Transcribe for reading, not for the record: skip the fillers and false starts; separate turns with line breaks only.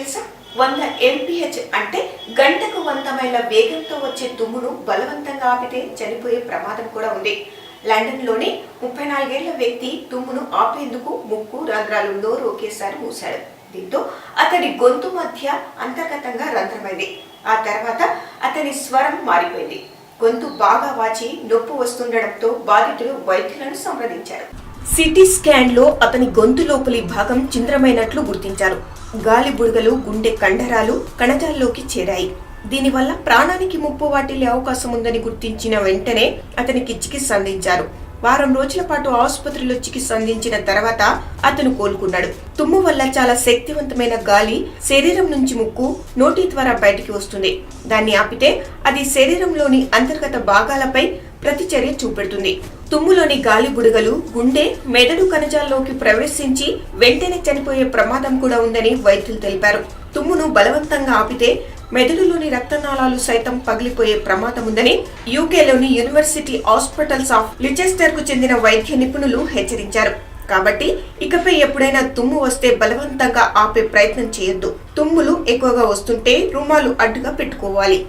తెలుసా? 100 mph అంటే గంటకు 100 మైళ్ళ వేగంతో వచ్చే తుమ్మును బలవంతంగా ఆపితే చనిపోయే ప్రమాదం కూడా ఉంది. లండన్లోని 34 ఏళ్ల వ్యక్తి తుమ్మును ఆపేందుకు ముక్కు, రంధ్రాలు, నోరు ఒకేసారి మూశాడు. దీంతో అతడి గొంతు మధ్య అంతర్గతంగా రంధ్రమైంది. ఆ తర్వాత అతని స్వరం మారిపోయింది. గొంతు బాగా వాచి నొప్పి వస్తుండటంతో బాధితులు వైద్యులను సంప్రదించారు. సిటీ స్కాన్ లో అతని గొంతు లోపలి భాగం ఛిద్రమైనట్లు గుర్తించారు. గాలి బుడగలు గుండె కండరాలు కణజాల్లోకి చేరాయి. దీనివల్ల ప్రాణానికి ముప్పు వాటిల్లే అవకాశం ఉందని గుర్తించిన వెంటనే అతనికి చికిత్స అందించారు. వారం రోజుల పాటు ఆసుపత్రిలో చికిత్స అందించిన తర్వాత అతను కోలుకున్నాడు. తుమ్ము వల్ల చాలా శక్తివంతమైన గాలి శరీరం నుంచి ముక్కు, నోటి ద్వారా బయటికి వస్తుంది. దాన్ని ఆపితే అది శరీరంలోని అంతర్గత భాగాలపై ప్రతిచర్య చూపెడుతుంది. తుమ్ములోని గాలి బుడగలు గుండె, మెదడు కణజాల్లోకి ప్రవేశించి వెంటనే చనిపోయే ప్రమాదం కూడా ఉందని వైద్యులు తెలిపారు. తుమ్మును బలవంతంగా ఆపితే మెదడులోని రక్తనాళాలు సైతం పగిలిపోయే ప్రమాదం ఉందని యూకేలోని యూనివర్సిటీ హాస్పిటల్స్ ఆఫ్ లిచెస్టర్ కు చెందిన వైద్య నిపుణులు హెచ్చరించారు. కాబట్టి ఇకపై ఎప్పుడైనా తుమ్ము వస్తే బలవంతంగా ఆపే ప్రయత్నం చేయొద్దు. తుమ్ములు ఎక్కువగా వస్తుంటే రుమాలు అడ్డుగా పెట్టుకోవాలి.